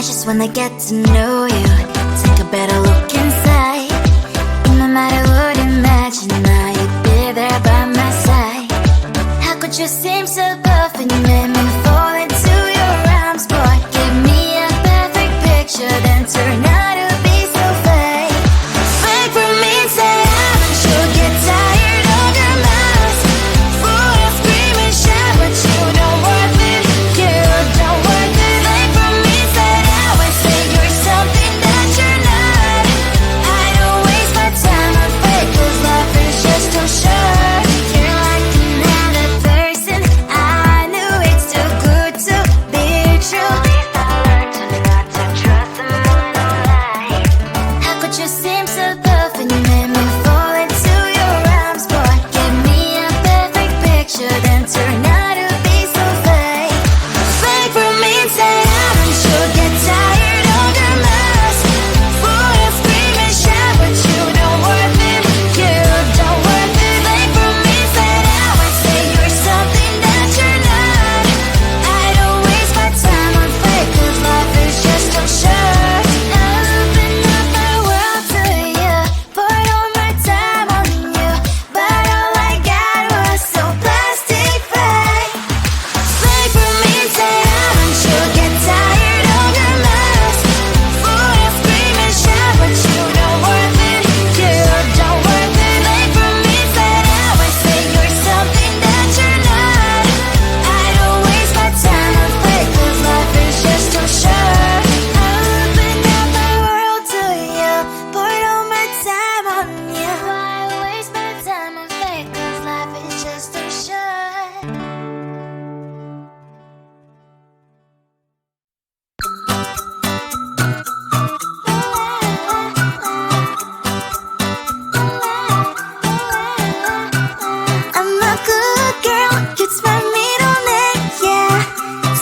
I just wanna get to know you. Take a better look inside. No matter what, imagine I you'd be there by my side. How could you seem so perfect? You made me fall into your arms, boy. Give me a perfect picture, then turn out to be so fake. Fake for me, say I'm sure get tired of your mask. Full of scream and shout, but you don't worth it. You don't worth it. Fake for me, say I would say you're something that you're not. I don't waste my time on fake, 'cause life is just too short. You're like another person. I knew it's too good to be true. I learned to not to trust someone online. How could you seem so perfect? You made me fall into your arms, boy. Give me a perfect picture, then turn out to be so fake. Fake for me, say I'm sure get tired of your mask. Full of scream and shout, but you don't worth it. You don't worth it. Fake for me, say I would say you're something that you're not. I don't waste my time on fake, 'cause life is just too short. Open up my world to you, poured all my time on you, but all I got was so plastic fake. Fake for me, say I'm sure get tired of your mask. Full of scream and shout, but you don't worth it. You don't worth it. Fake for me, say I would say you're something that you're not. I don't waste my time on fake, 'cause life is just too short. Open up my world to you, poured all my time on you. Why waste my time on fake, 'cause life is just too short. I'm a good girl, it's my middle name, yeah.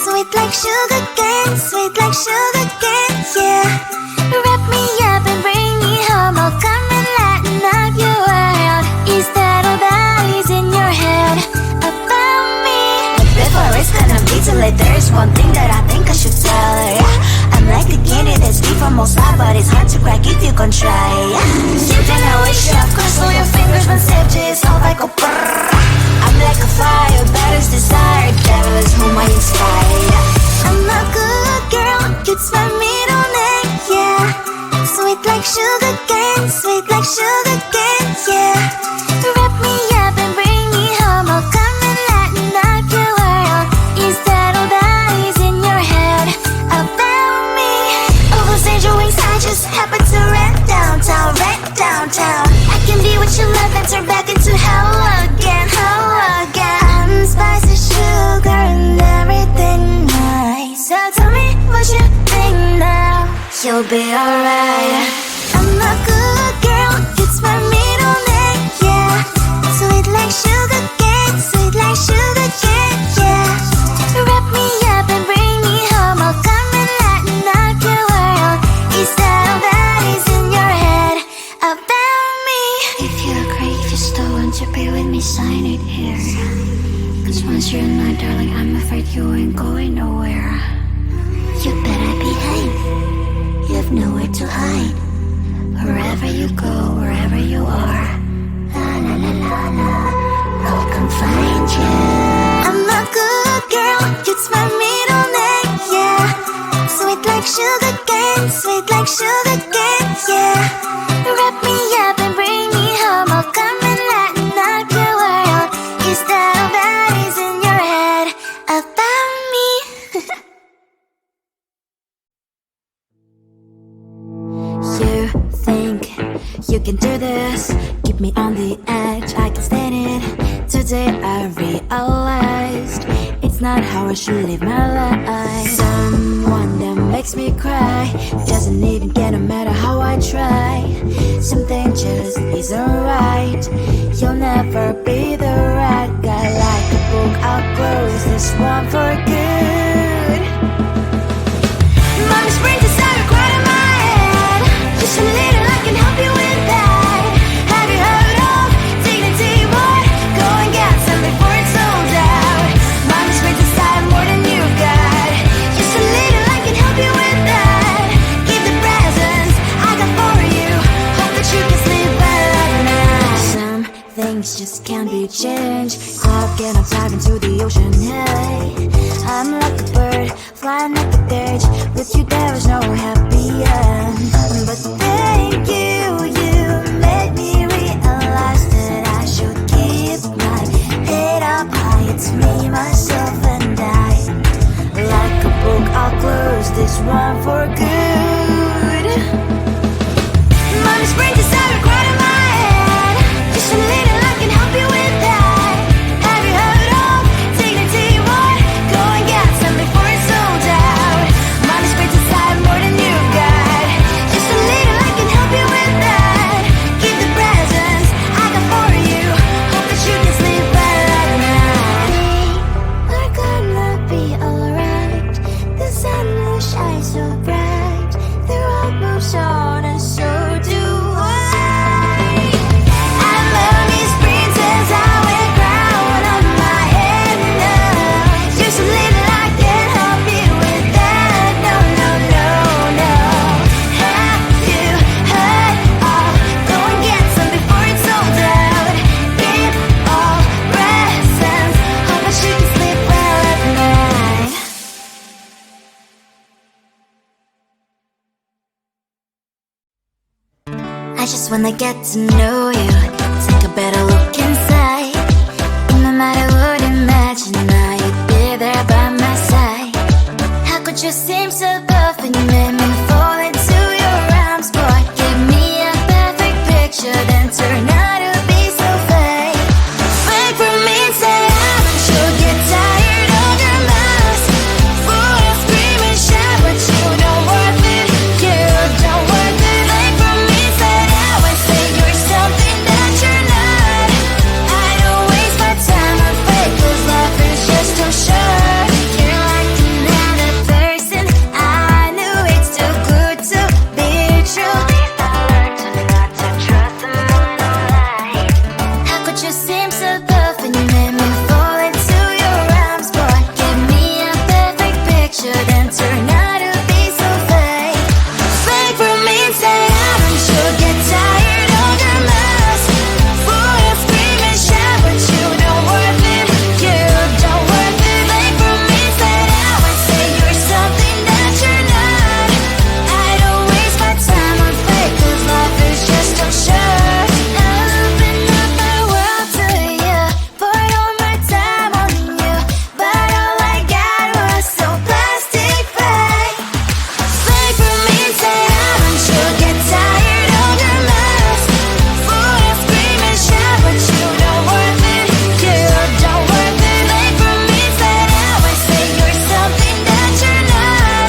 Sweet like sugar cane, sweet like sugar cane, yeah. Wrap me up and bring me home, I'll come and lighten up your world. Is that all that is in your head about me? But before it's gonna be too late, there's one thing that I think I should tell her, yeah. I'm like the candy that's deep from outside, but it's hard to crack if you can try, yeah. Something I wish you have crossed all your fingers when safety is off, I go brrrr. I'm like a fire, that is desire, devil is whom I inspire, yeah. I'm a good girl, it's my middle name, yeah. Sweet like sugar cane, sweet like sugar cane, yeah. Wrap me up and bring me home, I'll come and lighten up your world. Is that all that is in your head about me? All those angel wings I just happen to rent downtown, rent downtown. I can be what you love and turn back into hell again, hell again. I'm spicy sugar and everything nice. So tell me what you think now. You'll be alright. I'm a good girl, it's my middle name, yeah. Sweet like sugar cane, sweet like sugar cane, yeah. Wrap me up and bring me home, I'll come and lighten up your world. Is that all that is in your head about me? If you agree, if you still want to be with me, sign it here. 'Cause once you're not, darling, I'm afraid you ain't going nowhere. You better behave, you have nowhere to hide. Wherever you go, wherever you are, la la la la la, I'll come find you. I'm a good girl, it's my middle name, yeah. Sweet like sugar cane, sweet like sugar cane, yeah. Wrap me up and bring me home, I'll come and lighten up your world. Is that all that is in your head about me? You think you can do this, keep me on the edge, I can stand it. Today I realized it's not how I should live my life. Someone that makes me cry doesn't even get no matter how I try. Something just isn't right. You'll never be the right guy. Like a book, I'll close this one for good. Mommy springs inside right in my head. Just a little, I can help you with that. Have you heard of dignity, boy? Go and get some before it's sold out. Mommy springs inside more than you've got. Just a little, I can help you with that. just can't be changed. Cloud getting dive into the ocean, hey. I'm like a bird, flying like a cage. With you there is no happy end. But thank you, you made me realize that I should keep my head up high. It's me, myself and I. Like a book, I'll close this one for good. Mommy's brain decided right in my head. Just a little I can help you with that. Have you heard of dignity war? Go and get some before it's sold out. Mommy's brain decided more than you got. Just a little I can help you with that. Keep the presents I got for you. Hope that you can sleep better at night. We're gonna be alright. The sun will shine so bright. The road moves on and so do I. And Mommy's princess, I wear crown on my head now. Just a little I can help you with that. No, no, no, no. Have you heard of? Go and get some before it's sold out. Keep all presents. Hope that you can sleep well at night. I just wanna get to know you. Take a better look inside. No matter what, imagine now you'd be there by my side. How could you seem so buff when you made me fall into your arms? Boy, give me a perfect picture, then turn out to be so fake. Fake for me, say I'm sure get tired of your mess. Fool and scream and shout, but you don't worth it. You don't worth it. Fake for me, say I would say you're something that you're not. I don't waste my time on fake, 'cause life is just too short. You're like another person. I knew it's too good to be true. I learned to not to trust someone online. How could you seem so buff when you made me fall into your arms? Boy, give me a perfect picture, then turn out to be so fake. Fake for me, say I'm sure get tired of your mess. Fool and scream and shout, but you don't worth it. You don't worth it. Fake for me, say I would say you're something that you're not. I don't waste my time on fake, 'cause life is just too short. I open up my world to you, poured all my time on you, but all I got was so plastic fake. Fake for me, say I'm sure get tired of your mess. Fool and scream and shout, but you don't worth it. You don't worth it. Fake for me, say I would say you're something that you're not.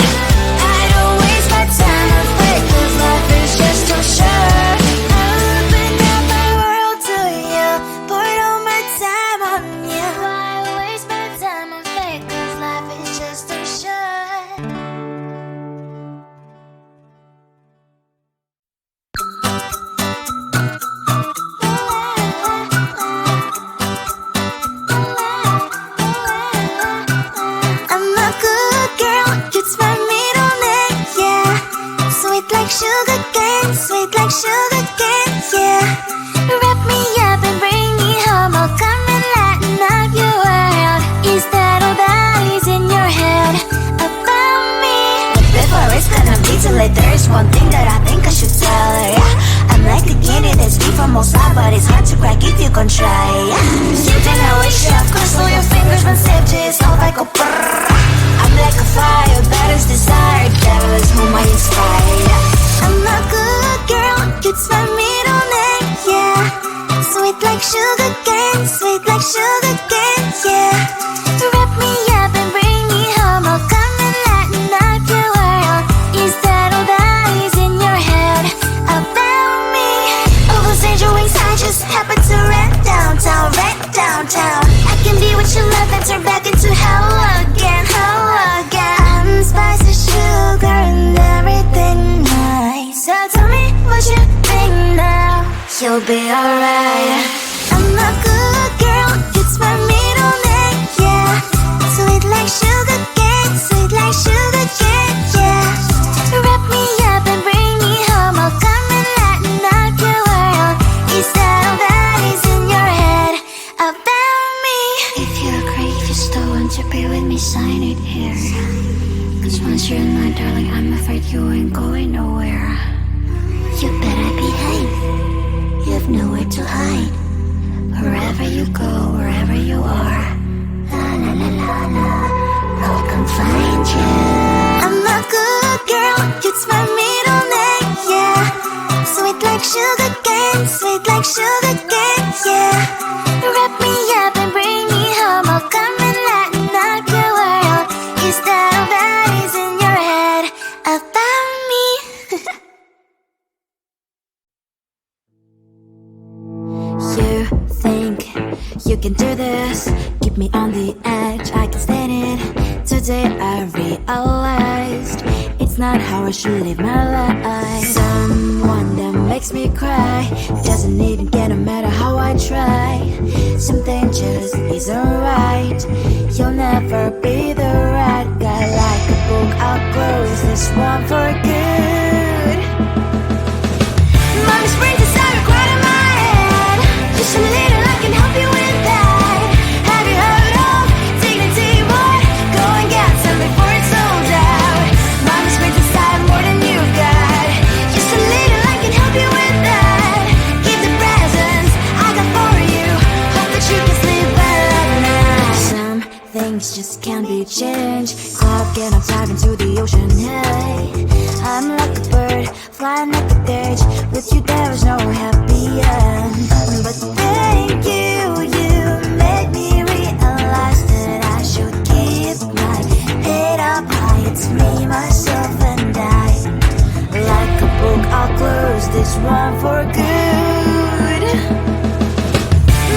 I don't waste my time on fake, 'cause life is just too short. I open up my world to you, poured all my time on you. Why waste my time on fake, 'cause life is just too short. I'm a good girl, it's my middle name, yeah. Sweet like sugar cane, sweet like sugar cane, yeah. Wrap me up and bring me home, I'll come and lighten up your world. Is that all that is in your head about me? But before it's gonna be too late, there's one thing that I think I should tell her, yeah. I'm like the candy that's deep from all sides, but it's hard to crack if you can try, yeah. You think I wish you cross all your fingers when safety is off, I go brrrr. I'm like a fire, that is desire, devil is whom I inspire. I'm a good girl, it's my middle name, yeah. Sweet like sugar cane, sweet like sugar cane, yeah. Wrap me up and bring me home, I'll come and lighten up your world. Is that all that is in your head about me? All those angel wings I just happen to rent downtown, rent downtown. I can be what you love and turn back into hell again, hell again. Spicy sugar and everything nice. So tell me what you think now. You'll be alright. I'm a good girl, it's my middle name, yeah. Sweet like sugar cane, sweet like sugar cane, yeah. Wrap me up and bring me home, I'll come and lighten up your world. Is that all that is in your head Once you're in my darling, I'm afraid you ain't going nowhere. You better behave. You have nowhere to hide. Wherever you go, wherever you are, la la la la la, I'll come find you. I'm a good girl, it's my middle name, yeah. Sweet like sugar cane, sweet like sugar cane, yeah. Wrap me up and bring me home, I'll come and lighten up your world. Is that all that is in your head about me? You think you can do this, keep me on the edge, I can stand it. Today I realized it's not how I should live my life. Someone that makes me cry doesn't even get no matter how I try. Something just isn't right. You'll never be the right guy. Like a book, I'll close this one for good. Mommy's brains inside right in my head. Just a little, I can help you with that. Have you heard of dignity, boy? Go and get some before it's sold out. Mommy's brains inside more than you've got. Just a little, I can help you with that. Keep the presents I got for you. Hope that you can sleep well at night. Some things just can't be changed. Cloud and I'm diving to the ocean, hey. I'm like a bird, flying like a cage. With you there is no happy end. But thank you, you made me realize that I should keep my head up high. It's me, myself and I. Like a book, I'll close this one for good.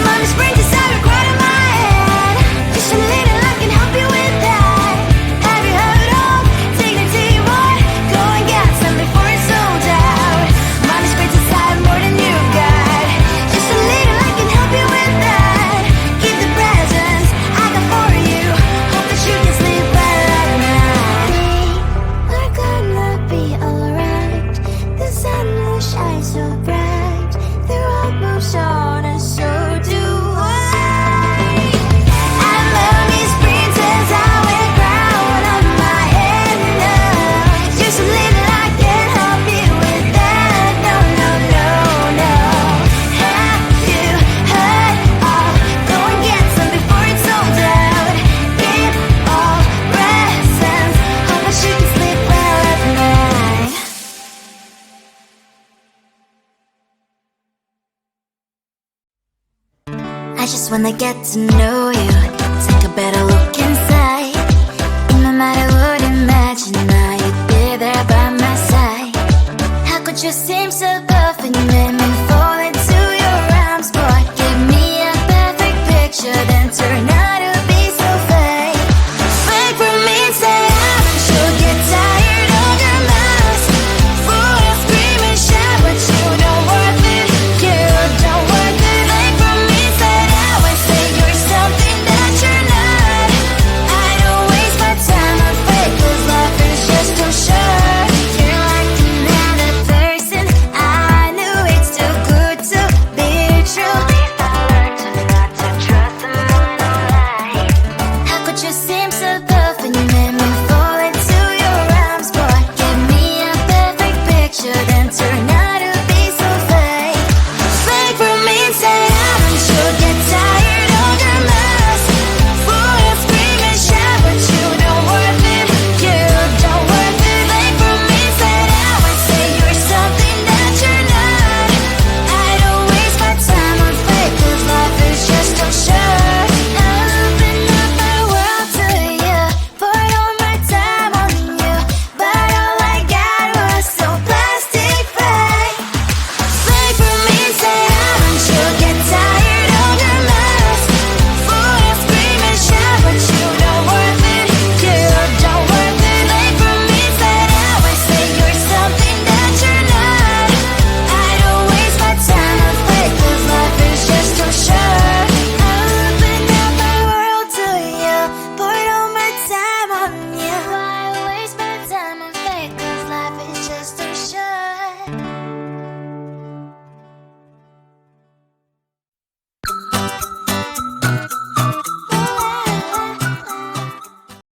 Mommy's brains inside right in my head. Just a little, I can help you with that. Have you heard of dignity, boy? Go and get some before it's sold out. Mommy's brains inside more than you got. Just a little, I can help you with that. Keep the presents I got for you. Hope that you can sleep well at night. We're gonna be alright. The sun will shine so bright. The road moves on and so do I. I'm mommy's princess, I wear crown on my head now. Just a little, I can help you with that. No, no, no, no. Have you heard of? Go and get some before it's sold out. Give all presents. Hope that you can sleep well at night. I just wanna get to know you. Take a better look